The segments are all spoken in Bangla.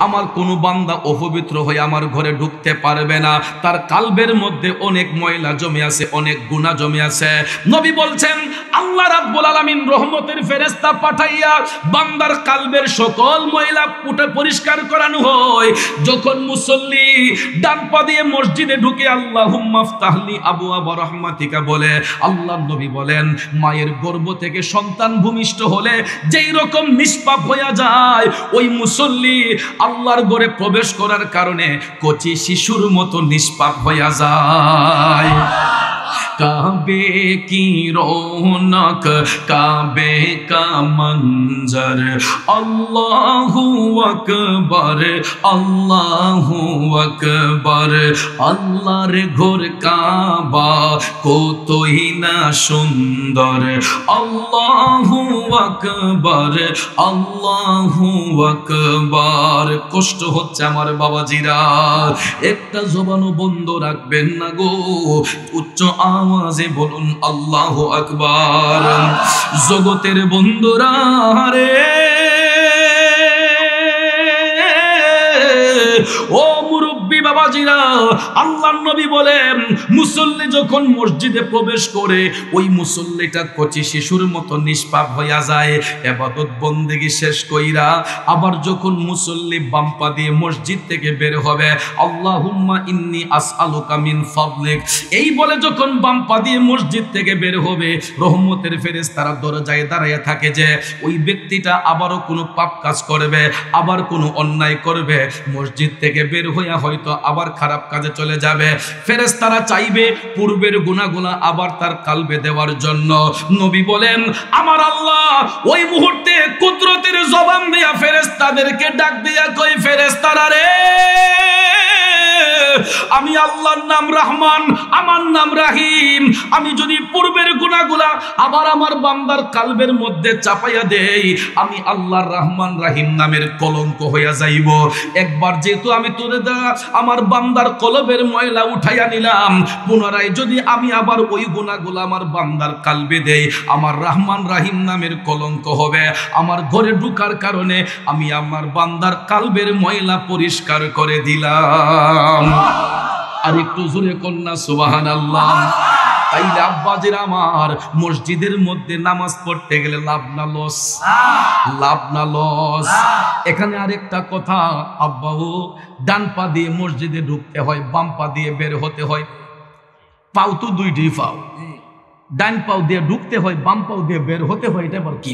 আমার কোনো বান্দা অপবিত্র হয়ে আমার ঘরে ঢুকতে পারবে না। তার কালবের মধ্যে অনেক ময়লা জমে আছে, অনেক গুনাহ জমে আছে। নবী বলছেন আল্লাহ রাব্বুল আলামিন রহমতের ফেরেশতা পাঠাইয়া বান্দার কালবের সকল ময়লা পুঁটে পরিষ্কার করানো হয়। যখন মুসল্লি ডান পা দিয়ে মসজিদে ঢুকে আল্লাহুম্মা ফতাহলি আবওয়াবা রাহমাতিকা বলে, আল্লাহর নবী বলেন মায়ের গর্ভ থেকে সন্তান ভূমিষ্ঠ হলে যেই রকম নিষ্পাপ হয়ে যায়, ওই মুসল্লি আল্লাহর ঘরে প্রবেশ করার কারণে কচি শিশুর মতো নিষ্পাপ হয়ে যায়। काबे की रौनक काबे का मंजर अल्लाहु अकबर अल्लाहु अकबर अल्लाहर घर काबा কতই না সুন্দর আল্লাহু আকবার আল্লাহু আকবার। কষ্ট হচ্ছে আমার বাবাজিরা, একটা জবানও বন্ধ রাখবেন না গো, উচ্চ আওয়াজে বলুন আল্লাহু আকবার। জগতের বন্ধুরা রে, ও মুরব্বী বাবাজিরা, আল্লাহর নবী বলেন মুসল্লি যখন মসজিদে প্রবেশ করে ওই মুসল্লিটা কচি শিশুর মতো নিষ্পাপ হইয়া যায়। ইবাদত বন্দেগী শেষ কইরা আবার যখন মুসল্লি বাম পা দিয়ে মসজিদ থেকে বের হবে, আল্লাহুম্মা ইন্নী আসআলুকা মিন ফাদলিক এই বলে যখন বাম পা দিয়ে মসজিদ থেকে বের হবে, রহমতের ফেরেশতারা দরজায় দাঁড়ায় থাকে যে ওই ব্যক্তিটা আবারও কোনো পাপ কাজ করবে, আবার কোনো অন্যায় করবে, মসজিদ থেকে বের হইয়া হয়তো আবার খারাপ কাজে চলে যাবে। ফেরেশতারা চাইবে পূর্বের গুনাহগুলো আবার তার কালবে দেওয়ার জন্য। নবী বলেন আমার আল্লাহ ওই মুহূর্তে কুদরতের জবান দিয়া ফেরেশতাদেরকে ডাক দিয়া কই, ফেরেশতারা রে, আমি আল্লাহর নাম রহমান, আমার নাম রাহিম, আমি যদি পূর্বের গুনাহগুলা আবার আমার বান্দার কালবের মধ্যে চাপাইয়া দেই, আমি আল্লাহর রহমান রাহিম নামের কলঙ্ক হইয়া যাইব। একবার যেহেতু আমি তোরে দ্বারা আমার বান্দার কলবের ময়লা উঠাইয়া নিলাম, পুনরায় যদি আমি আবার ওই গুনাহগুলা আমার বান্দার কালবে দেই, আমার রহমান রাহিম নামের কলঙ্ক হবে। আমার ঘরে ঢুকার কারণে আমি আমার বান্দার কালবের ময়লা পরিষ্কার করে দিলাম। আর একটু জোরে কন্যা সুবহানাল্লাহ। তাইলে আব্বাজির আমার মসজিদের মধ্যে নামাজ পড়তে গেলে লাভ না লস? লাভ না লস? এখানে আরেকটা কথা, আব্বাও ডান পা দিয়ে মসজিদে ঢুকতে হয়, বাম পা দিয়ে বের হতে হয়। পাও তো দুইটি পাও, ডান পাও দিয়ে ঢুকতে হয়, বাম পাও দিয়ে বের হতে হয়। এটা আবার কি?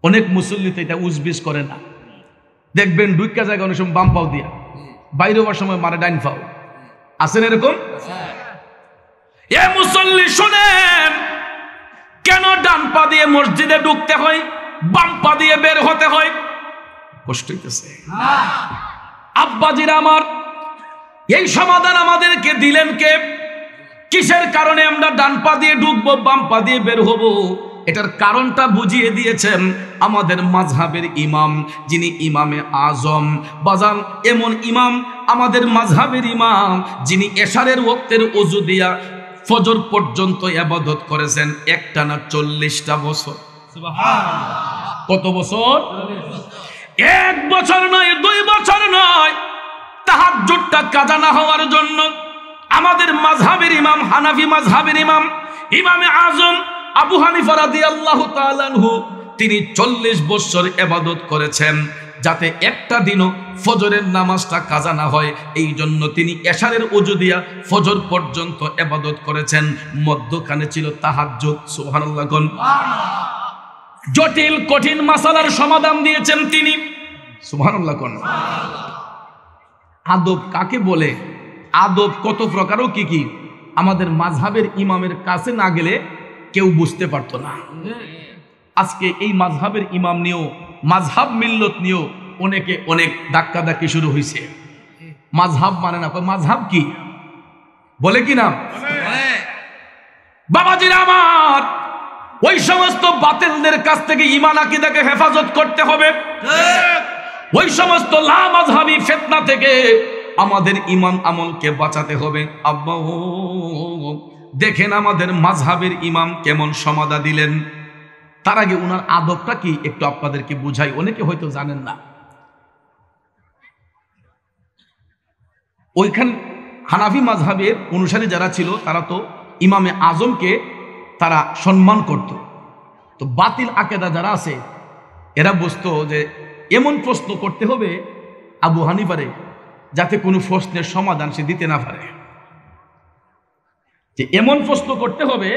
অনেক মুসল্লি তো এটা উজবিস করে না। দেখবেন ঢুকা জায়গা অনেক সময় বাম পাও দিয়া, বাইরে হওয়ার সময় মারে ডাইন পাও। আছেন এরকম? এ মুসল্লি শুনেন, কেন ডান পা দিয়ে মসজিদে ঢুকতে হয়, বাম পা দিয়ে বের হতে হয়? কষ্ট হইতেছে আব্বাজিরা আমার। এই সমাধান আমাদেরকে দিলেন কে? কিসের কারণে আমরা ডান পা দিয়ে ঢুকবো, বাম পা দিয়ে বের হব? এটার কারণটা বুঝিয়ে দিয়েছেন আমাদের মাযহাবের ইমাম, যিনি ইমামে আজম। বাজান এমন ইমাম আমাদের মাযহাবের ইমাম, যিনি এশারের ওয়াক্তের ওযু দিয়া ফজর পর্যন্ত ইবাদত করেছেন একটানা 40টা বছর। সুবহানাল্লাহ। কত বছর? 1 বছর নয়, 2 বছর নয়। তাহাজ্জুদটা কাজা না হওয়ার জন্য আমাদের মাযহাবের ইমাম, হানাফি মাযহাবের ইমাম, ইমামে আজম আবু হানিফা রাদিয়াল্লাহু তাআলা আনহু, তিনি 40 বছর ইবাদত করেছেন যাতে একটা দিনও ফজরের নামাজটা কাজা না হয়। এই জন্য তিনি এশারের ওযু দিয়া ফজর পর্যন্ত ইবাদত করেছেন। মধ্যখানে ছিল তাহাজ্জুদ। সুবহানাল্লাহ। জটিল কঠিন মাসালার সমাধান দিয়েছেন তিনি। সুবহানাল্লাহ। আদব কাকে বলে, আদব কত প্রকার ও কি কি, আমাদের মাযহাবের ইমামের কাছে না গেলে কেউ বুঝতে পারতো না। আজকে এই মাযহাবের ইমাম নিয়েও, মাযহাব মিল্লত নিয়েও অনেকে অনেক ধাক্কাধাক্কি শুরু হয়েছে। মাযহাব মানে না, মাযহাব কি বলে কি না? বাবাজিরা আমার, ওই সমস্ত বাতিলদের কাছ থেকে ঈমান আকীদাকে হেফাজত করতে হবে। ওই সমস্ত লা মাযহাবী ফিতনা থেকে আমাদের ঈমান আমলকে বাঁচাতে হবে। আব্বা দেখেন আমাদের মাযহাবের ইমাম কেমন সমাধা দিলেন। তার আগে উনার আদবটা কি একটু আপনাদেরকে বুঝাই, অনেকে হয়তো জানেন না। ওইখান হানাফি মাযহাবের অনুসারী যারা ছিল তারা তো ইমামে আজমকে তারা সম্মান করত। তো বাতিল আকেদা যারা আছে এরা বুঝতো যে এমন প্রশ্ন করতে হবে আবু হানিফারে যাতে কোনো প্রশ্নের সমাধান সে দিতে না পারে, যে এমন প্রশ্ন করতে হবে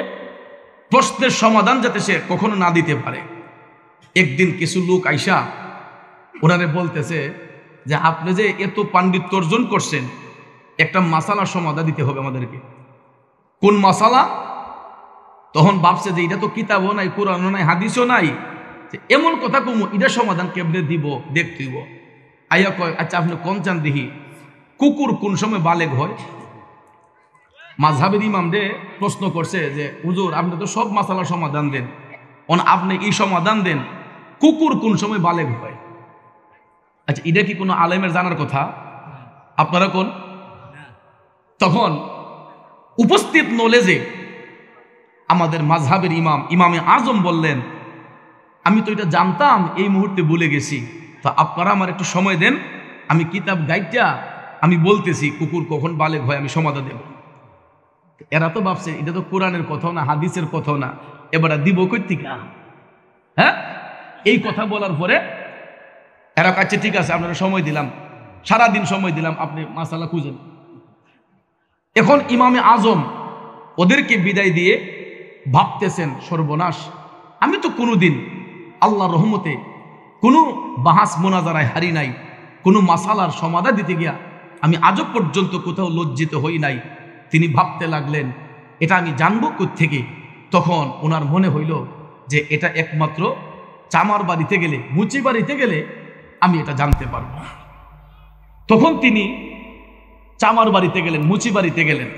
প্রশ্নের সমাধান যাতে সে কখনো না দিতে পারে। একদিন কিছু লোক আইসা ওনারে বলতেছে যে আপনি যে এত পাণ্ডিত্য অর্জন করছেন, একটা মাসালার সমাধান দিতে হবে আমাদেরকে। কোন মাসালা? তখন ভাবছে যে এটা তো কিতাবও নাই, কোরআনও নাই, হাদিসও নাই, যে এমন কথা কমু এটা সমাধান কেমনে দিব দেখতে দিব। আইয়া কয় আচ্ছা আপনি কোন চান দেখি, কুকুর কোন সময় বালেগ হয়? মাযহাবের ইমাম রে প্রশ্ন করছে যে হুজুর আপনি তো সব মাসালার সমাধান দেন, আপনি এই সমাধান দেন কুকুর কোন সময় বালেগ হয়। আচ্ছা এটা কি কোনো আলেমের জানার কথা? আপনারা কোন? তখন উপস্থিত নলেজে আমাদের মাযহাবের ইমাম ইমামে আজম বললেন আমি তো এটা জানতাম, এই মুহূর্তে ভুলে গেছি, তো আপনারা আমার একটু সময় দেন, আমি কিতাব গাইটা আমি বলতেছি কুকুর কখন বালেগ হয় আমি সমাধান দেব। এরা তো ভাবছে এটা তো কোরআনের কথাও না, হাদিসের কথাও না, এবার দিব কর্তিকা। হ্যাঁ, এই কথা বলার পরে এরা কাছে ঠিক আছে আপনারা সময় দিলাম, সারাদিন সময় দিলাম, আপনি মাসালা খুঁজেন। এখন ইমামে আজম ওদেরকে বিদায় দিয়ে ভাবতেছেন সর্বনাশ, আমি তো কোনোদিন আল্লাহর রহমতে কোনো বাহাস মোনাজারায় হারি নাই, কোনো মাসালার সমাধান দিতে গিয়া আমি আজও পর্যন্ত কোথাও লজ্জিত হই নাই। তিনি ভাবতে লাগলেন এটা আমি জানবো কোত্থেকে। তখন ওনার মনে হইল যে এটা একমাত্র চামার বাড়িতে গেলে, মুচি বাড়িতে গেলে আমি এটা জানতে পারব। তখন তিনি চামার বাড়িতে গেলেন, মুচি বাড়িতে গেলেন।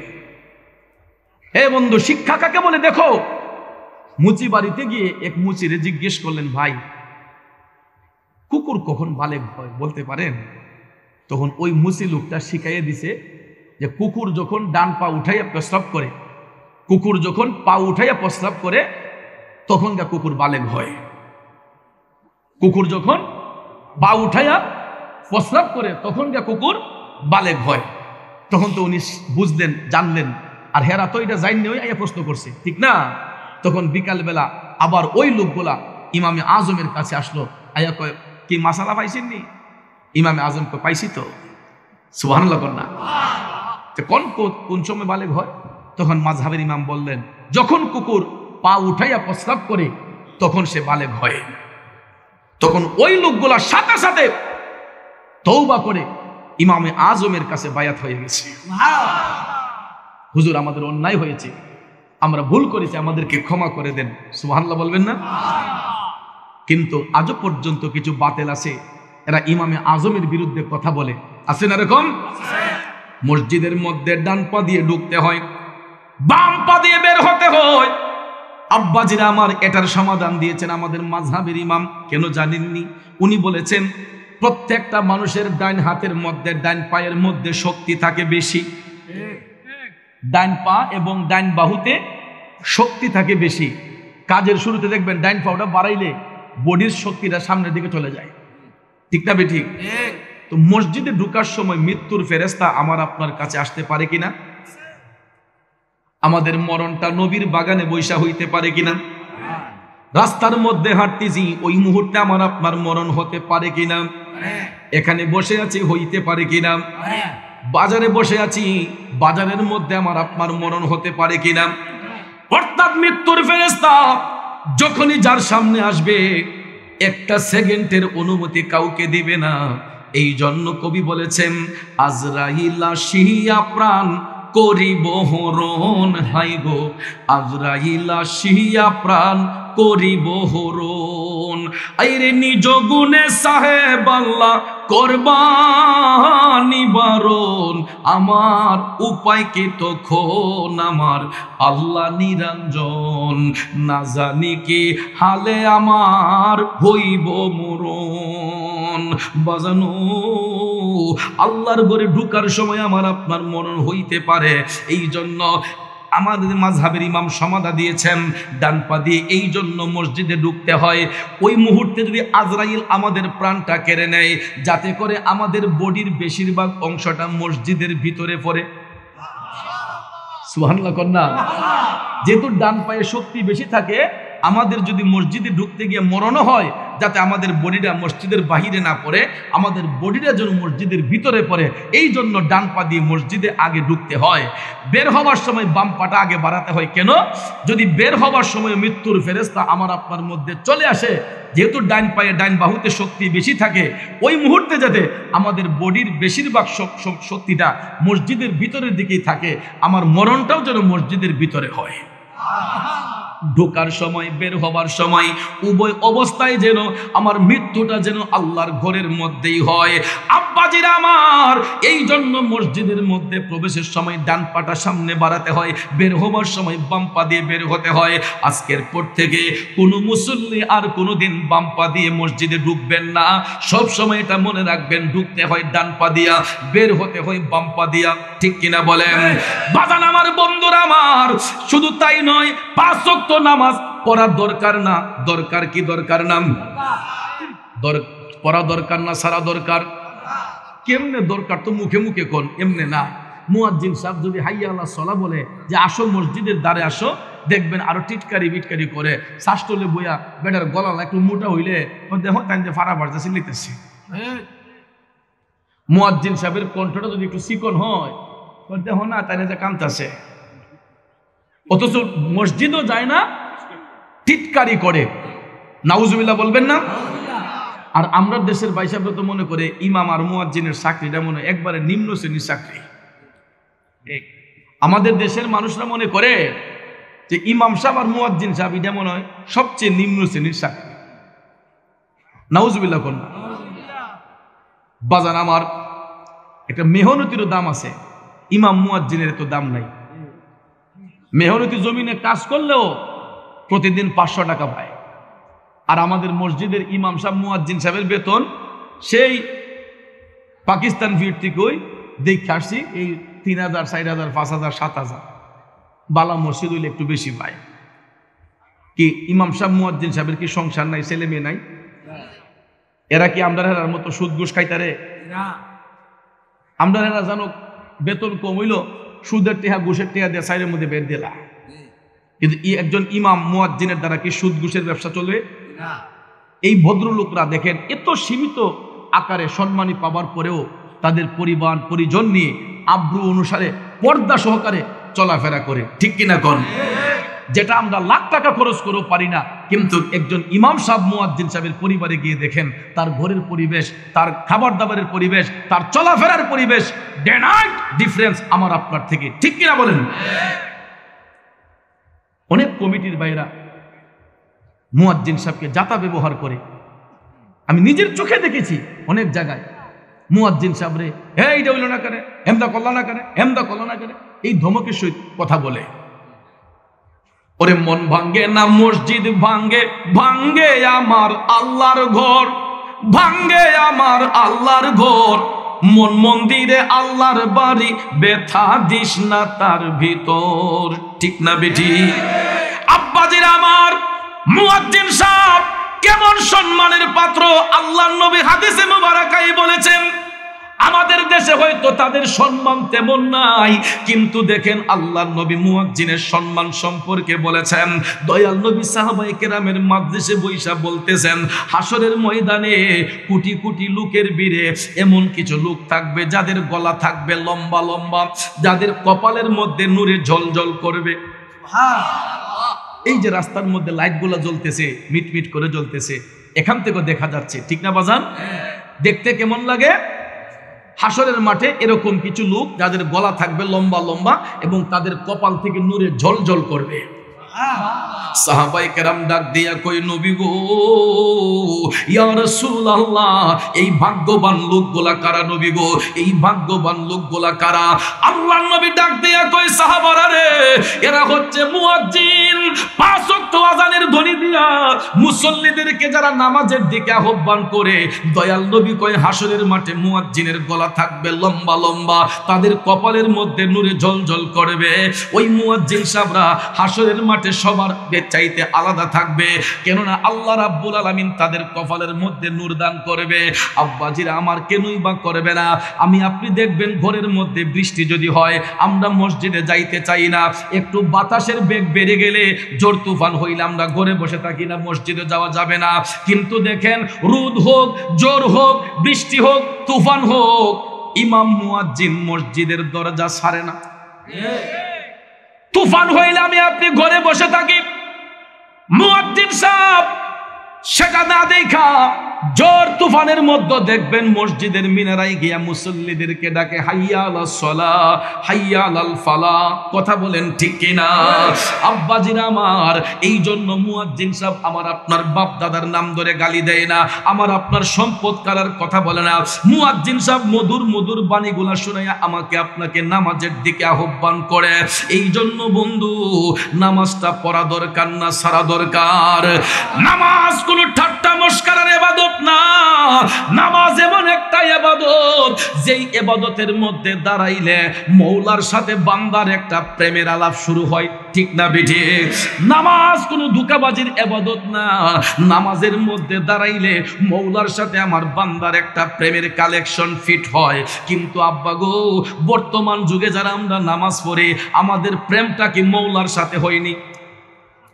হে বন্ধু, শিক্ষা কাকে বলে দেখো। মুচি বাড়িতে গিয়ে এক মুচিরে জিজ্ঞেস করলেন ভাই কুকুর কখন বালেগ হয় বলতে পারেন? তখন ওই মুচি লোকটা শিখাইয়ে দিছে যে কুকুর যখন ডান পা উঠাইয়া প্রস্রাব করে, কুকুর যখন পা উঠাইয়া প্রস্রাব করে তখন গা কুকুর বালেগ হয়। কুকুর যখন পা উঠাইয়া প্রস্রাব করে তখন গা কুকুর বালেগ হয়। তখন তো উনি বুঝলেন, জানলেন, আর হেরা তো এটা জাইন আইয়া প্রশ্ন করছে, ঠিক না? তখন বিকালবেলা আবার ওই লোকগুলা ইমামে আজমের কাছে আসলো, আইয়া কয় কি মাসালা পাইছেননি? ইমামে আজম কয় পাইছি তো। সুবহানাল্লাহ না? কোন সময় বালেগ হয়? তখন মাযহাবের ইমাম বললেন যখন কুকুর পা উঠাইয়া প্রস্রাব করে তখন সে বালেগ হয়। তখন ওই লোকগুলা সাথে সাথে তওবা করে ইমামে আজমের কাছে বায়াত হয়ে গেছে। হুজুর আমাদের অন্যায় হয়েছে, আমরা ভুল করেছি, আমাদেরকে ক্ষমা করে দেন। সুবহানাল্লাহ বলবেন না? কিন্তু আজও পর্যন্ত কিছু বাতিল আছে, এরা ইমামে আজমের বিরুদ্ধে কথা বলে। আছে না এরকম? মসজিদের মধ্যে ডান পা দিয়ে ঢুকতে হয়, বাম পা দিয়ে বের হতে হয়। আব্বাজিরা আমার এটার সমাধান দিয়েছেন আমাদের মাযহাবের ইমাম। কেন জানেননি? উনি বলেছেন প্রত্যেকটা মানুষের ডান হাতের মধ্যে, ডান পায়ের মধ্যে শক্তি থাকে বেশি। ডান পা এবং ডান বাহুতে শক্তি থাকে বেশি। কাজের শুরুতে দেখবেন ডান পাটা বাড়াইলে বডির শক্তিটা সামনের দিকে চলে যায়, ঠিক না বেঠিক? তো মসজিদে ঢুকার সময় মৃত্যুর ফেরেশতা আমার আপনার কাছে আসতে পারে কিনা? আমাদের মরণটা নবীর বাগানে বৈশা হইতে পারে কিনা? রাস্তার মধ্যে হাঁটতেছি ওই মুহূর্তে আমার আপনার মরণ হতে পারে কিনা? এখানে বসে আছি হইতে পারে কিনা? বাজারে বসে আছি, বাজারের মধ্যে আমার আপনার মরণ হতে পারে কিনা? অর্থাৎ মৃত্যুর ফেরেশতা যখনই যার সামনে আসবে একটা সেকেন্ডের অনুমতি কাউকে দিবে না। এই জন্য কবি বলেছেন আজরাইল আসিয়া প্রাণ করিব হরণ, হাই গো আজরাইল আসিয়া প্রাণ করিব হরণ। আইরে নিজ গুণে সাহেব আল্লাহ করবানি বারণ, আমার উপায় কি তখন আমার আল্লাহ নিরঞ্জন, না জানি কি হালে আমার হইব মরণ। বাজানো আল্লাহর ঘরে ঢুকার সময় আমার আপনার মরণ হইতে পারে। এই জন্য আমাদের মাযহাবের ইমাম সমাধা দিয়েছেন ডান পা দিয়ে এই জন্য মসজিদে ঢুকতে হয় ওই মুহূর্তে যদি আজরাইল আমাদের প্রাণটা কেড়ে নেয় যাতে করে আমাদের বডির বেশিরভাগ অংশটা মসজিদের ভিতরে পড়ে। সুবহানাল্লাহ কন্যা। যেহেতু ডান পায়ে শক্তি বেশি থাকে আমাদের যদি মসজিদে ঢুকতে গিয়ে মরণও হয় যাতে আমাদের বডিটা মসজিদের বাহিরে না পড়ে, আমাদের বডিটা যেন মসজিদের ভিতরে পড়ে, এই জন্য ডান পা দিয়ে মসজিদে আগে ঢুকতে হয়। বের হওয়ার সময় বাম পাটা আগে বাড়াতে হয় কেন? যদি বের হওয়ার সময় মৃত্যুর ফেরেশতা আমার আপনার মধ্যে চলে আসে, যেহেতু ডান পায়ে ডান বাহুতে শক্তি বেশি থাকে, ওই মুহূর্তে যাতে আমাদের বডির বেশিরভাগ শক্তিটা মসজিদের ভিতরের দিকেই থাকে, আমার মরণটাও যেন মসজিদের ভিতরে হয়। ঢোকার সময় বের হবার সময় উভয় অবস্থায় যেন আমার মৃত্যুটা যেন আল্লাহর ঘরের মধ্যেই হয়। আব্বাজিরা আমার, এই জন্য মসজিদের মধ্যে প্রবেশের সময় ডান পাটা সামনে বাড়াতে হয়, বের হবার সময় বাম পা দিয়ে বের হতে হয়। আজকের পর থেকে কোনো মুসল্লি আর কোনোদিন বাম পা দিয়ে মসজিদে ঢুকবেন না, সব সময় এটা মনে রাখবেন, ঢুকতে হয় ডান পা দিয়া, বের হতে হয় বাম পা দিয়া। ঠিক কিনা বলেন? বাজান আমার, বন্ধুরা আমার, শুধু তাই নয়, 5 ওয়াক্ত নামাজ পড়ার দরকার না? দরকার কি দরকার না? পড়া দরকার না সারা দরকার? কেমনে দরকার? তো মুখে মুখে কোন, এমনে না। মুয়াজ্জিন সাহেব যদি হাইয়া আলাস সালাহ বলে যে আসো মসজিদের দ্বারে আসো, দেখবেন আরো টিটকারি বিটকারি করে শাস্তলে বইয়া বেটার গলা একটু মোটা হইলে দেখো তাই যে ফাড়া বাড়তেছে লিখতেছে। মুয়াজ্জিন সাহেবের কণ্ঠটা যদি একটু চিকন হয়, দেখো না তাই যে কামতাছে, অথচ মসজিদও যায় না, টিটকারি করে। নাউজুবিল্লাহ বলবেন না? আর আমরা দেশের ভাই সাহেব তো মনে করে ইমাম আর মুয়াজ্জিনের চাকরিটা মনে একবারে নিম্ন শ্রেণীর চাকরি। আমাদের দেশের মানুষরা মনে করে যে ইমাম সাহেব আর মুয়াজ্জিন সাহেব এটা মনে হয় সবচেয়ে নিম্ন শ্রেণীর চাকরি। নাউজুবিল্লাহ করুন। বাজান আমার, একটা মেহনতিরও দাম আছে, ইমাম মুয়াজ্জিনের তো দাম নাই। মেহনতি জমিনে কাজ করলেও প্রতিদিন 500 টাকা পায়, আর আমাদের মসজিদের ইমাম সাহেব মুয়াজ্জিন সাহেবের বেতন সেই পাকিস্তান ভিত্তিক ওই দেখে আসছি, এই 3000, 4000, 5000, 7000। বালা মসজিদ হইলে একটু বেশি পায়। কি ইমাম সাহেব মুয়াজ্জিন সাহেবের কি সংসার নাই, ছেলে মেয়ে নাই? এরা কি আমরা হেরার মতো সুদ ঘুষ খাইতারে? আমরা হেরা জানো বেতন কম হইল সুদের টেহা ঘুষের টেহা দিয়ে সাইডের মধ্যে বের দিলা, কিন্তু একজন ইমাম মুয়াজ্জিনের দ্বারা কি সুদ ঘুষের ব্যবসা চলবে? এই ভদ্রলোকরা দেখেন এত সীমিত আকারে সম্মানী পাবার পরেও তাদের পরিবার পরিজন নিয়ে আব্রু অনুসারে পর্দা সহকারে চলাফেরা করে। ঠিক কিনা কোন? যেটা আমরা লাখ টাকা খরচ করেও পারি না, কিন্তু একজন ইমাম সাহেব মুয়াজ্জিন সাহেবের পরিবারে গিয়ে দেখেন তার ঘরের পরিবেশ, তার খাবার দাবারের পরিবেশ, তার চলাফেরার পরিবেশ ডে নাইট ডিফারেন্স আমার আপনার থেকে। ঠিক কিনা বলেন? অনেক কমিটির বাইরা মুয়াজ্জিন সাহেবকে যাতা ব্যবহার করে, আমি নিজের চোখে দেখেছি অনেক জায়গায়। মুয়াজ্জিন সাহেব রে এইটা হইল না করে, এমদা করল না করে, এমদা করল না করে, এই ধমকের সহিত কথা বলে। ওরে মন ভাঙ্গে না মসজিদ ভাঙ্গে, ভাঙ্গে আমার আল্লাহর ঘর, ভাঙ্গে আমার আল্লাহর ঘর, মন মন্দিরে আল্লাহর বাড়ি, ব্যথা দিস না তার ভিতর। ঠিক না বেটি? আব্বাজির আমার, মুয়াজ্জিন সাহেব কেমন সম্মানের পাত্র আল্লাহর নবী হাদিসে মুবারাকায় বলেছেন। আমাদের দেশে হয়তো তাদের সম্মান তেমন নাই, কিন্তু দেখেন আল্লাহর নবী মুয়াজ্জিনের সম্মান সম্পর্কে বলেছেন। দয়াল নবী সাহাবায়ে কেরামের মাজলিসে বৈশা বলতেছেন, হাসরের ময়দানে কোটি কোটি লোকের ভিড়ে এমন কিছু লোক থাকবে যাদের গলা থাকবে লম্বা লম্বা, যাদের কপালের মধ্যে নূরে ঝলঝল করবে। এই যে রাস্তার মধ্যে লাইটগুলো জ্বলতেছে, মিটমিট করে জ্বলতেছে, এখান থেকে দেখা যাচ্ছে। ঠিক না বাজান? দেখতে কেমন লাগে? হাসরের মাঠে এরকম কিছু লোক যাদের গলা থাকবে লম্বা লম্বা এবং তাদের কপাল থেকে নূরে ঝলঝল করবে। সাহাবায়ে কেরাম ডাক দিয়া কই, নবী গো, ইয়া রাসূলুল্লাহ, এই ভাগ্যবান লোকগুলা কারা? নবী গো, এই ভাগ্যবান লোকগুলা কারা? আল্লাহর নবী ডাক দিয়া কই, সাহাবারা রে, এরা হচ্ছে মুয়াজ্জিন, পাঁচ ওয়াক্ত আযানের ধ্বনি দিয়া মুসল্লিদেরকে যারা নামাজের দিকে আহ্বান করে, দয়াল নবী কয় হাসরের মাঠে মুয়াজ্জিনের গলা থাকবে লম্বা লম্বা, তাদের কপালের মধ্যে নূরে ঝলঝল করবে। ওই মুয়াজ্জিন সাহেবরা হাসরের মাঠে সবার চাইতে আলাদা থাকবে, কেননা আল্লাহ রাব্বুল আলামিন তাদের কপালের মধ্যে নূর দান করবে। আব্বাজিরা আমার কেনই বা করবে না? আমি আপনি দেখবেন ঘরের মধ্যে বৃষ্টি যদি হয়, আমরা মসজিদে যাইতে চাই না, একটু বাতাসের বেগ বেড়ে গেলে জোর তুফান হইলে আমরা ঘরে বসে থাকি না, মসজিদে যাওয়া যাবে না। কিন্তু দেখেন রোদ হোক, জোর হোক, বৃষ্টি হোক, তুফান হোক, ইমাম মুয়াজ্জিন মসজিদের দরজা ছাড়ে না। তুফান হইলে আমি আপনি ঘরে বসে থাকি, মুয়াজ্জিন সাহেব সেটা না দেখা জোর তুফানের মধ্যে দেখবেন মসজিদের মিনারায় গিয়া মুসল্লিদেরকে ডাকে হাইয়া আলাস সালাহ, হাইয়া আলাল ফালাহ। কথা বলেন ঠিক কিনা? আব্বাজিরা আমার, এই জন্য মুয়াজ্জিন সাহেব আমার আপনার বাপ দাদার নাম ধরে গালি দেয় না, আমার আপনার সম্পদ কারার কথা বলে না। মুয়াজ্জিন সাহেব মধুর মধুর বাণীগুলা শুনাইয়া আমাকে আপনাকে নামাজের দিকে আহ্বান করে। এই জন্য বন্ধু, নামাজটা পড়া দরকার না, সারা দরকার। নামাজ কোনো ঠাট্টা মস্করার ইবাদত না, নামাজ এমন একটা ইবাদত যেই ইবাদতের মধ্যে দাঁড়াইলে মওলার সাথে বান্দার একটা প্রেমের আলাপ শুরু হয়, ঠিক না বেঠি? নামাজ কোনো ধোঁকাবাজির ইবাদত না, নামাজের মধ্যে দাঁড়াইলে মওলার সাথে আমার বান্দার একটা প্রেমের কালেকশন ফিট হয়। কিন্তু আব্বা গো, বর্তমান যুগে যারা আমরা নামাজ পড়ি, আমাদের প্রেমটা কি মওলার সাথে হয়নি?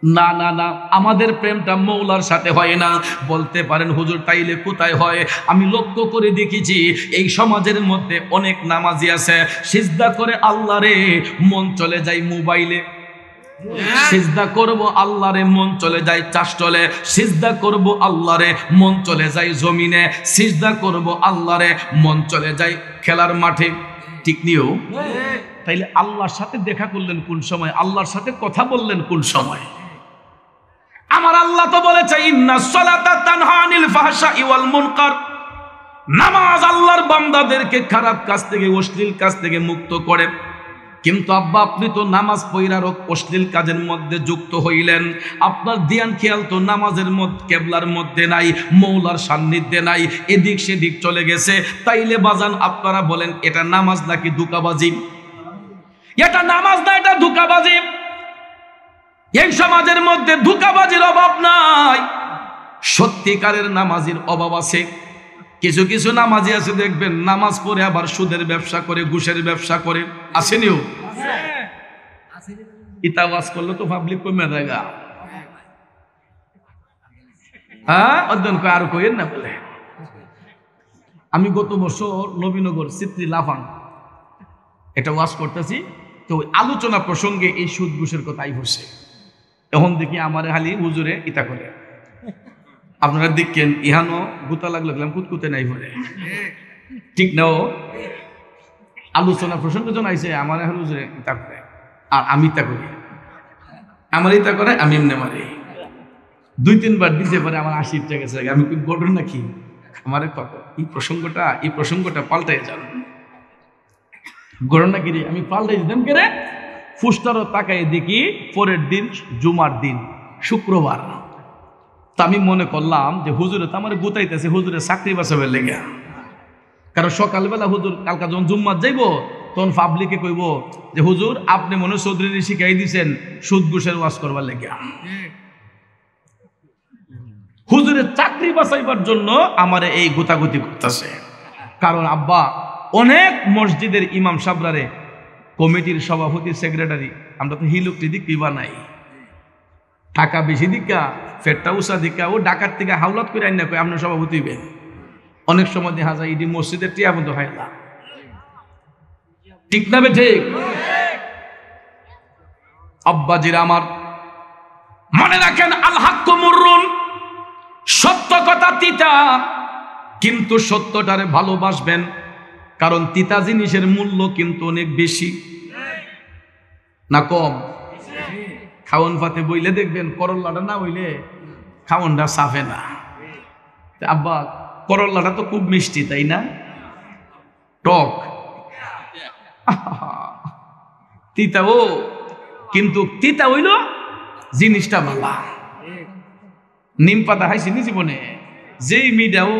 না না না, আমাদের প্রেমটা মওলার সাথে হয় না। বলতে পারেন হুজুর তাইলে কোথায় হয়? আমি লক্ষ্য করে দেখেছি এই সমাজের মধ্যে অনেক নামাজি আছে, সিজদা করে আল্লাহরে, মন চলে যায় মোবাইলে। সিজদা করব আল্লাহরে, মন চলে যায় চাষটলে। সিজদা করব আল্লাহরে, মন চলে যায় জমিনে। সিজদা করব আল্লাহরে, মন চলে যায় খেলার মাঠে। ঠিক নিও? তাইলে আল্লাহর সাথে দেখা করলেন কোন সময়? আল্লাহর সাথে কথা বললেন কোন সময়? আমার আল্লাহ তো বলেছে ইন্নাস সালাতা তানহা আনিল ফাহশাই ওয়াল মুনকার। নামাজ আল্লাহর বান্দাদেরকে খারাপ কাজ থেকে, অশ্লীল কাজ থেকে মুক্ত করে। কিন্তু আব্বা, আপনি তো নামাজ পড়ার অশ্লীল কাজের মধ্যে যুক্ত হইলেন। আপনার ধ্যান খেয়াল তো নামাজের মধ্যে, কেবলার মধ্যে নাই, মওলার সান্নিধ্যে নাই, এদিক সেদিক চলে গেছে। তাইলে বাজান আপনারা বলেন, এটা নামাজ নাকি ধোঁকাবাজি? এটা নামাজ না, এটা ধোঁকাবাজি। এই সমাজের মধ্যে ধোঁকাবাজির অভাব নাই, সত্যিকারের নামাজির অভাব আছে। কিছু কিছু নামাজি আছে দেখবেন, নামাজ পড়ে আবার সুদের ব্যবসা করে, ঘুষের ব্যবসা করে। আসেনিও? ইতা ওয়াজ করলে তো পাবলিক কমে জায়গা। হ্যাঁ, অধ্যয়ন করে আর কইেন না বলে। আমি গত বছর নবীনগর চিত্রি লাফান এটা ওয়াজ করতেছি, তো আলোচনা প্রসঙ্গে এই সুদ ঘুষের কথাই বসে। এখন দেখি আমার হালি হুজুরে ইতা করে, আপনারা দেখেন ইহানো গুতা লাগলো কুতকুতে নাই বলে, ঠিক না? আলোচনা প্রসঙ্গ জানাইছে আমার হুজুরে ইতা করে, আর আমি ইতা করি। আমার ইতা করে, আমি এমনি মারি। 2-3 বার দিতে পারে, আমার 80 টাকা গেছে। আমি গঠন নাকি আমার এই প্রসঙ্গটা পাল্টাই যান গঠন নাকি? আমি পাল্টাই দিতাম কেরে ফুস্টারও তাকাই দেখি পরের দিন জুমার দিন শুক্রবার। তা আমি মনে করলাম যে হুজুরে তো আমার গুতাইতেছে, হুজুরে চাকরি বাঁচাবে লেগে। কারণ সকালবেলা হুজুর কালকা যখন জুম্মার যাইব, তখন পাবলিকে কইব যে হুজুর আপনি মনে চৌধুরী শিখাই দিছেন সুদ ঘুষের ওয়াজ করবার লেগে। হুজুরের চাকরি বাঁচাইবার জন্য আমার এই গুতাগুতি করতেছে। কারণ আব্বা, অনেক মসজিদের ইমাম সাবরারে, কমিটির সভাপতি, সেক্রেটারি, আমরা তো হিলুকটি দিক পিবা নাই, টাকা বেশি দিকা, ফেরটা উষা দিকা, ও ডাকাত থেকে হাওলাত করে আইন না কই আপনার সভাপতি হইবেন। অনেক সময় দেখা যায় ইডি মসজিদের টিয়া বন্ধ হয় না, ঠিক না? ঠিক। আব্বাজিরা আমার, মনে রাখেন আল হাক্কু মুররুন, সত্য কথা তিতা, কিন্তু সত্যটারে ভালোবাসবেন। কারণ তিতা জিনিসের মূল্য কিন্তু অনেক বেশি, না কম? খাওন পাতে বইলে দেখবেন করল্লাটা না হইলে খাওনটা সাফে না। আব্বা, করল্লাটা তো খুব মিষ্টি, তাই না? টক তিতা, ও কিন্তু তিতা হইল জিনিসটা ভালো। নিম পাতা খাইছি নি জীবনে? যেই মিডা ও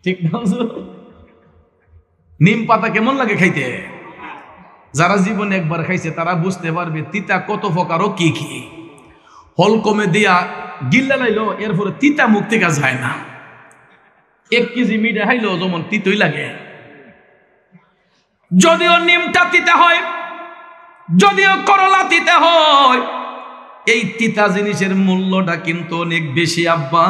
ঠিক না? নিম পাতা কেমন লাগে খাইতে? যারা জীবনে একবার খাইছে তারা বুঝতে পারবে তিতা কত প্রকার ও কি কি। হলকমে দিয়া গিল্লা লাইলো, এরপরে তিতা মুখ থেকে যায় না। 1 কেজি মিডা খাইলো যেমন তিতই লাগে। যদিও নিমটা তিতা হয়, যদিও করলা তিতা হয়, এই তিতা জিনিসের মূল্যটা কিন্তু অনেক বেশি আব্বা।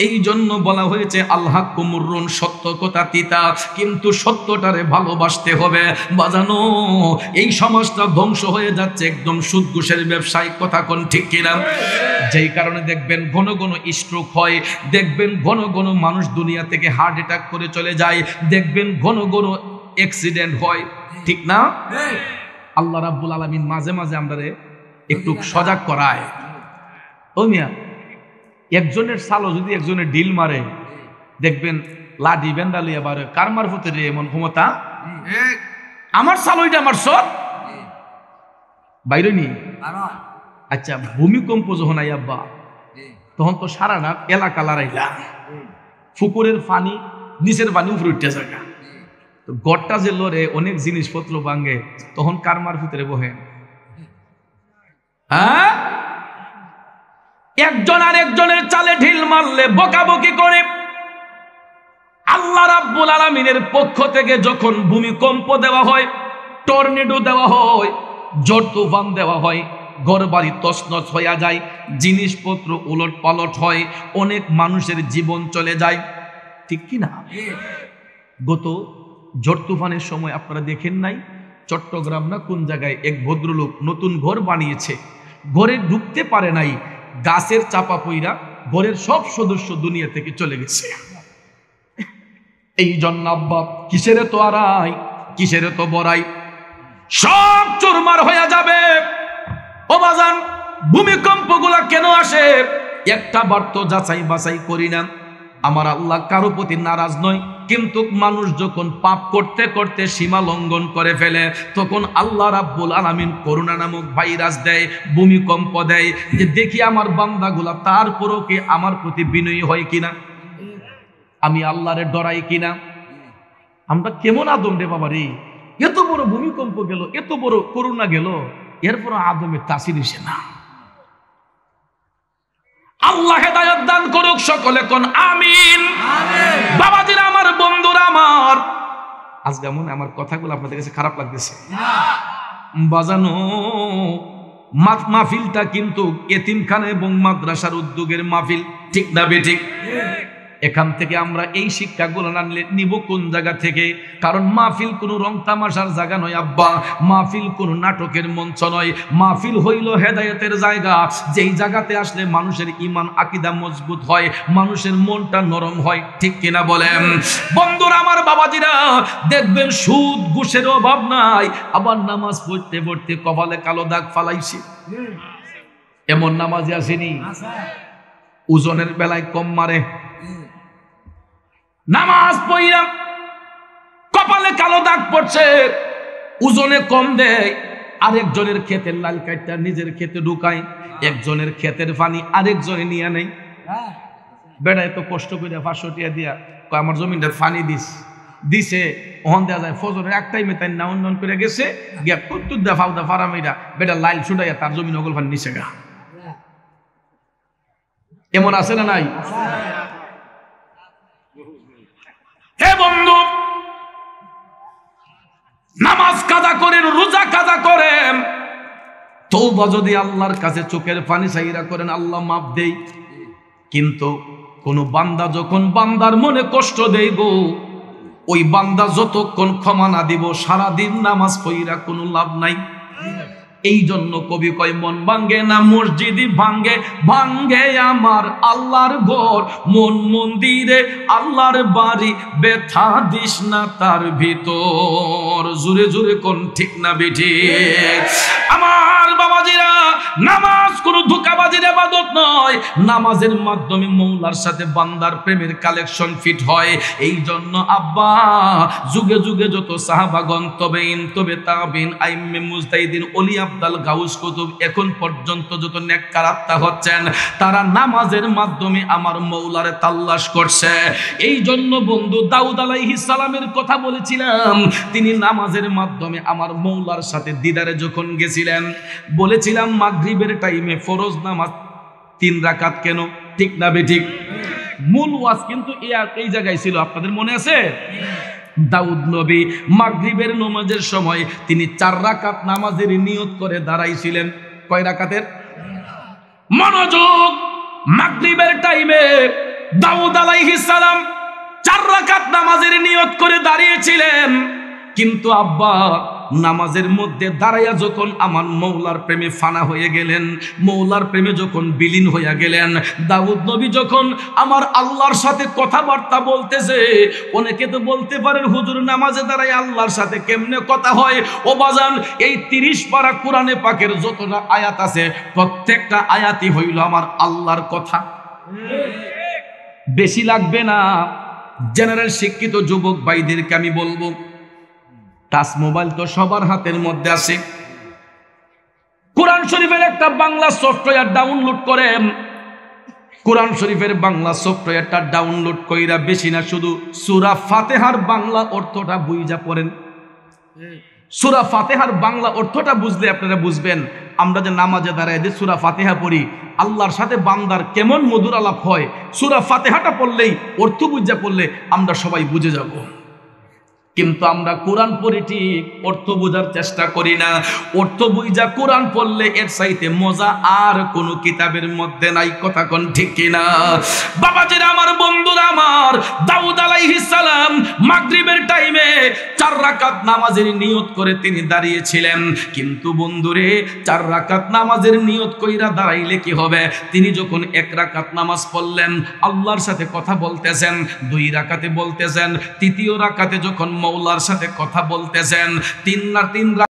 এই জন্য বলা হয়েছে আল্লাহ কুমুরুন, সত্য কথা তিতা, কিন্তু সত্যটারে ভালোবাসতে হবে। বাজানো এই সমাজটা ধ্বংস হয়ে যাচ্ছে, একদম সুদ ঘুষের ব্যবসায়িক কথা কোন ঠিক কিনা? যেই কারণে দেখবেন ঘন ঘন স্ট্রোক হয়, দেখবেন ঘন ঘন মানুষ দুনিয়া থেকে হার্ট অ্যাটাক করে চলে যায়, দেখবেন ঘন ঘন অ্যাক্সিডেন্ট হয়, ঠিক না? আল্লাহ রাব্বুল আলামিন মাঝে মাঝে আমাদের একটু সজাগ করায়। ও মিয়া, একজনের সালো যদি একজনের ডিল মারে, দেখবেন লাডি বেন্দালিয়া বারে কার মারফতে রে এমন ক্ষমতা? আমার সালোইটা আমার সৎ বাইরে নি। আচ্ছা, ভূমিকম্প যখন আই আব্বা, তখন তো সারা রাত এলাকা লড়াইলা, পুকুরের পানি নিচের পানি উপরে উঠতে থাকা, তো গড়টা যে লড়ে অনেক জিনিসপত্র ভাঙে, তখন কার মারফতে রে বহেন? হ্যাঁ, একজন আর একজনের চালে ঢিল মারলে বকাবকি করে। আল্লাহ রাব্বুল আলামিনের পক্ষ থেকে যখন ভূমিকম্প দেওয়া হয়, টর্নেডো দেওয়া হয়, ঝড় তুফান দেওয়া হয়, ঘরবাড়ি তছনছ হয়ে যায়, জিনিসপত্র উলট পালট হয়, অনেক মানুষের জীবন চলে যায়, ঠিক কি না? গত ঝড় তুফানের সময় আপনারা দেখেন নাই, চট্টগ্রাম না কোন জায়গায় এক ভদ্রলোক নতুন ঘর বানিয়েছে, ঘরে ঢুকতে পারে নাই, গাছের চাপা পইরা ঘরের সব সদস্য দুনিয়া থেকে চলে গেছে। এই জন্য আব্বা কিসের তো আড়াই, কিসের তো বড়াই, সব চুরমার হয়ে যাবে। ও বাজান, ভূমিকম্প গুলা কেন আসে? একটা বার তো যাচাই বাছাই করি না। আমার আল্লাহ কারো প্রতি নারাজ নয়, কিন্তু মানুষ যখন পাপ করতে করতে সীমা লঙ্ঘন করে ফেলে, তখন আল্লাহ রাব্বুল আলামিন করোনা নামক ভাইরাস দেয়, ভূমিকম্প দেয়, যে দেখি আমার বান্দাগুলা তারপরও কি আমার প্রতি বিনয়ী হয় কিনা, আমি আল্লাহরে ডরাই কিনা। আমরা কেমন আদম রে বাবা রে, এত বড় ভূমিকম্প গেল, এত বড় করোনা গেল, এরপর আদমের তাসির এসে না। আল্লাহ হেদায়েত দান করুক, সকলে কোন আমিন। বাবাজিরা আমার, বন্ধুরা আমার, আজকে মনে আমার কথাগুলো আপনাদের কাছে খারাপ লাগতেছে বাজানো। মাহফিলটা কিন্তু এতিমখানা এবং মাদ্রাসার উদ্যোগের মাহফিল, ঠিক না বেঠিক? এখান থেকে আমরা এই শিক্ষাগুলো নিব কোন জায়গা থেকে? কারণ মাহফিল কোনো রং তামাশার জায়গা নয় আব্বা, মাহফিল কোনো নাটকের মঞ্চ নয়, মাহফিল হইল হেদায়েতের জায়গা, যেই জায়গাতে আসলে মানুষের ঈমান আকীদা মজবুত হয়, মানুষের মনটা নরম হয়, ঠিক কিনা বলেন? বন্ধুরা আমার, বাবাজিরা, দেখবেন সুদ ঘুষের অভাব নাই, আবার নামাজ পড়তে পড়তে কপালে কালো দাগ ফালাইছে, এমন নামাজি আসেনি? ওজনের বেলায় কম মারে, নামাজ পড়িয়া কপালে কালো দাগ পড়ছে, ওজনে কম দেয়, আরেকজনের ক্ষেতের লাল কাটটা নিজের ক্ষেতে ঢুকায়, একজনের ক্ষেতের পানি আরেকজনে নিয়ে নেই। বেড়া এত কষ্ট করে 500 টাকা দিয়া আমার জমিনটার পানি দিছে, ওখান দেওয়া যায় ফজরের এক টাইমে তাই না উন্নয়ন করে গেছে, গিয়া কত্তুর দা ফাউদা ফারামিরা বেটা লাইল ছুটাইয়া তার জমিন ওগুল পানি নিচে গা। এমন আছে না নাই? হে বন্ধু, নামাজ কাজা করেন, রোজা কাজা করেন, তওবা যদি আল্লাহর কাছে চোখের পানি চাইরা করেন, আল্লাহ মাফ দেই। কিন্তু কোন বান্দা যখন বান্দার মনে কষ্ট দেই গো, ওই বান্দা যতক্ষণ ক্ষমা না দিব, সারাদিন নামাজ পড়িরা কোনো লাভ নাই। এই জন্য কবি কয়, মন ভাঙ্গে না মসজিদই ভাঙ্গে, ভাঙ্গে আমার আল্লাহর ঘর, মন মন্দিরে আল্লাহর বাড়ি, ব্যথা দিস না তার ভিতর। জোরে জোরে কোন ঠিক না বেঠিক? আমার বাবাজিরা, নামাজ কোনো ধোঁকাবাজির ইবাদত নয়, নামাজের মাধ্যমে মওলার সাথে বান্দার প্রেমের কালেকশন ফিট হয়। এই জন্য আব্বা যুগে যুগে যত সাহাবাগণ তবে তাবিন আইম্মে মুজতাহিদিন ওলি আব্দাল গাউস কুতুব এখন পর্যন্ত যত নেককার আত্মা হচ্ছেন তারা নামাজের মাধ্যমে আমার মওলারে তাল্লাশ করছে। এই জন্য বন্ধু দাউদ আলাইহিস সালামের কথা বলেছিলাম, তিনি নামাজের মাধ্যমে আমার মওলার সাথে দিদারে যখন গেছিলেন, বলেছিলাম মাগরিবের টাইমে ফরজ নামাজ 3 রাকাত কেন, ঠিক না বেঠিক? মূল ওয়াজ কিন্তু এই জায়গায় ছিল, আপনাদের মনে আছে? দাউদ নবী মাগরিবের নামাজের সময় তিনি 4 রাকাত নামাজের নিয়ত করে দাঁড়াইছিলেন। কয় রাকাতের? মনোযোগ, মাগরিবের টাইমে দাউদ আলাইহিস সালাম 4 রাকাত নামাজের নিয়ত করে দাঁড়িয়েছিলেন। কিন্তু আব্বা নামাজের মধ্যে দাঁড়াইয়া যখন আমার মওলার প্রেমে ফানা হয়ে গেলেন, মওলার প্রেমে যখন বিলীন হইয়া গেলেন, দাউদ নবী যখন আমার আল্লাহর সাথে কথাবার্তা বলতেছে, অনেকে তো বলতে পারেন হুজুর নামাজে দাঁড়াই আল্লাহর সাথে কেমনে কথা হয়? ও বাজান, এই 30 পারা কোরআনে পাকের যতটা আয়াত আছে প্রত্যেকটা আয়াতই হইল আমার আল্লাহর কথা। বেশি লাগবে না, জেনারেল শিক্ষিত যুবক ভাইদেরকে আমি বলবো, টাচ মোবাইল তো সবার হাতের মধ্যে আছে। কোরআন শরীফের একটা বাংলা সফটওয়্যার ডাউনলোড করেন, কোরআন শরীফের বাংলা সফটওয়্যারটা ডাউনলোড কইরা বেশি না শুধু সূরা ফাতিহার বাংলা অর্থটা বুঝা পড়েন। সূরা ফাতিহার বাংলা অর্থটা বুঝলে আপনারা বুঝবেন আমরা যে নামাজে দাঁড়ায় যে সূরা ফাতিহা পড়ি, আল্লাহর সাথে বান্দার কেমন মধুর আলাপ হয়। সূরা ফাতিহাটা পড়লেই, অর্থ বুঝা পড়লে আমরা সবাই বুঝে যাব। কিন্তু আমরা কোরআন পড়ি ঠিক, অর্থ বোঝার চেষ্টা করি না। অর্থ বুঝা কোরআন পড়লে এর চাইতে মজা আর কোনো কিতাবের মধ্যে নাই। কথা কোন ঠিক কিনা? বাবাজিরা আমার, বন্ধুরা আমার, দাউদ আলাইহিস সালাম মাগরিবের টাইমে 4 রাকাত নামাজের নিয়ত করে তিনি দাঁড়িয়েছিলেন। কিন্তু বন্ধুরে, 4 রাকাত নামাজের নিয়ত কইরা দাঁড়াইলে কি হবে? তিনি যখন 1 রাকাত নামাজ পড়লেন, আল্লাহর সাথে কথা বলতেছেন, 2 রাকাতে বলতেছেন, তৃতীয় রাকাতে যখন মওলার সাথে কথা বলতেছেন, 3